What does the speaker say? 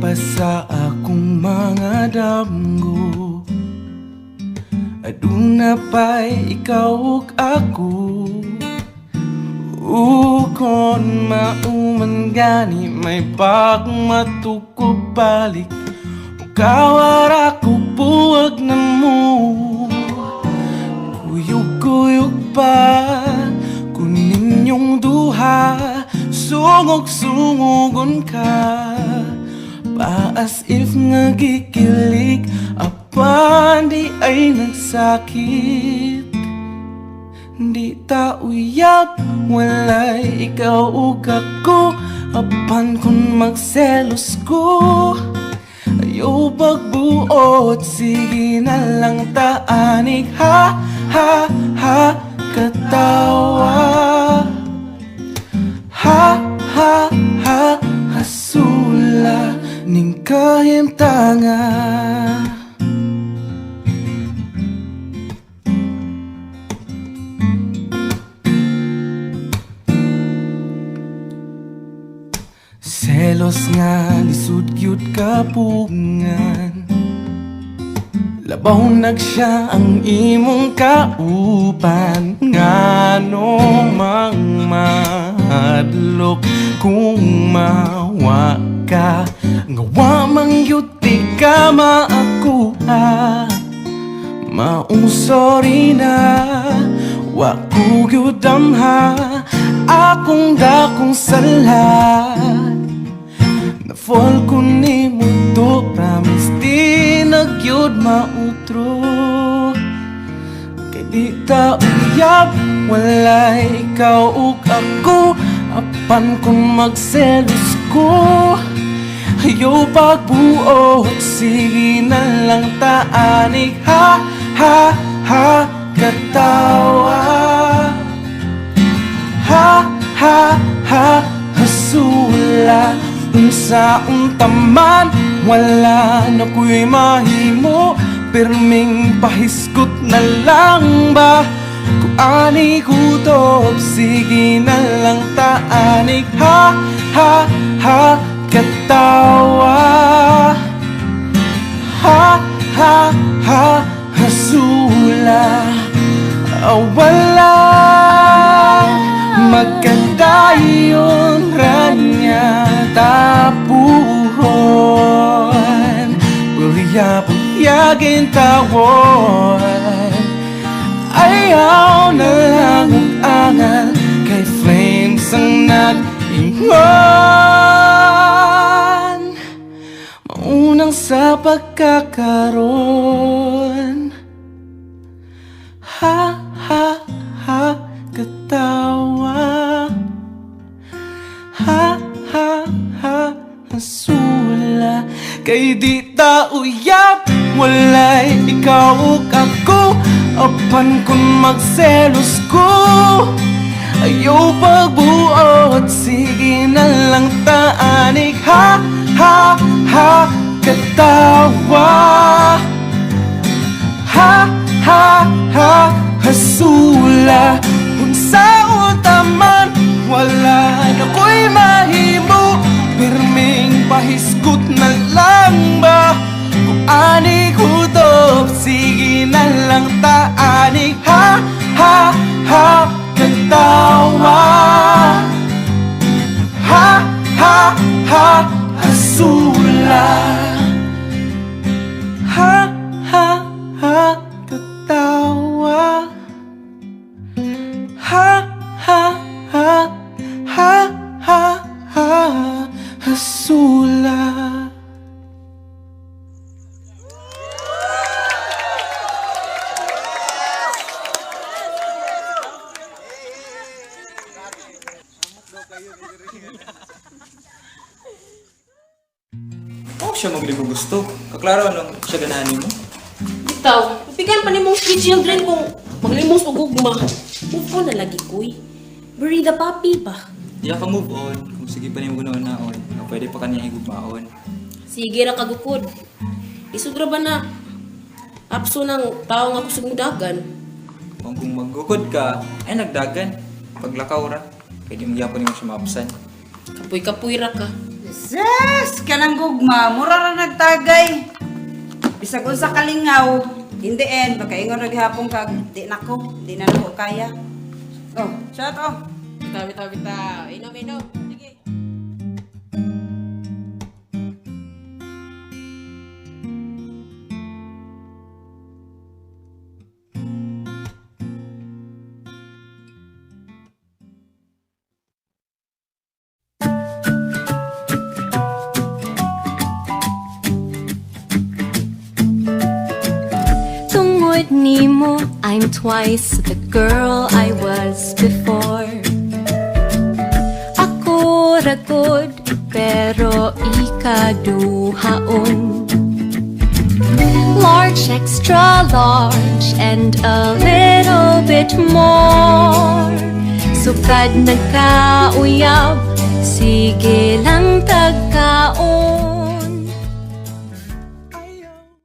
pa sa akong mga damgo. Aduna pa'y ikaw ug ako. Kon mauman gani may pagmatukog balik. Kawara ko buwag na mo. Kuyog-kuyog pa kunin yung duha. Sungog-sungogon ka pa as if nga gikilig. Apan di ay nagsakit. Di ta uyab, walay ikaw ug ako. Apan kung magselos ko, ayaw pagbuot, sige na lang taanig. Ha, ha, ha, katawa. Ha, ha, ha, hasula ning kahimtanga. Selos nga lisud gyud kapungan. Labaw nagsiya ang imong kauban. Ngano mang mahadlok kung mawa ka. Ngawa mang yuti ka maakuha. Maong sorry na wa ko gyud damha. Akong dakong sala. Na-fall ko ni mo to. Promise di nagyod mautro. Kay di ta uyab, walay ikaw ug ako. Apan kung magselos ko, ayaw pagbuot, sige na lang taanig. Ha, ha, ha, katawa. Ha, ha, ha, hasula. Unsa untaman, wala na ko'y mahimo. Pirming pahiskot na lang ba? Kung ani kutob, sige na lang taanig. Ha, ha, ha, katawa. Ha, ha, ha, hasula. Wala magkadayon ranya tapuhon. Pulya-pulyagin tawon. Ayaw na lang ang-angal kay flames ang nag-ingon. Maunang sa pagkakaroon. Ha, ha, ha, katawa. Ha, ha, ha, hasula. Kay di ta uyab, walay ikaw ug ako. Apan kung magselos ko, ayaw pagbuot, sige na lang taanig. Ha, ha, ha, katawa. Ha, ha, ha, hasula. Unsa utaman, wala na ko'y mahimo. Pirming pahiskot na lang ba? Kung ani kutob, sige na lang taanig. Ha, ha, ha, katawa. Ha, ha, ha, hasula. Ha, ha, ha, katawa. Ha, ha, ha, ha, ha, ha, hasula. Oh, siya magli ko gusto. Kaklaro anong siya ganahan mo? Bitaw, pigan pa ni mong three children kung maglimos o gugma. Move on na lagi, kuy. Bury the puppy pa. Di ka move on. Kung sige pa niyo ganoon naon, na pwede pa kanya igugmaon. Sige ra kagukod. Isudra ba na apso ng tao nga kusog dagan? Kung maggukod ka, ay nagdagan. Paglakaw ra, pwede mo yapon mo siya maapsan. Kapoy-kapoy ra ka. Sus! Kanang gugma, mura na nagtagay. Bisag unsa kalingaw, in the end, makaingon na gihapon kag di nako, di na nako kaya. Oh, shut off. Bitaw. Inom. Sige. Tungod nimo, I'm twice the girl I was before. Ako ragod, pero ikaduhaon. Large, extra large, and a little bit more. Sukad nagkauyab, sige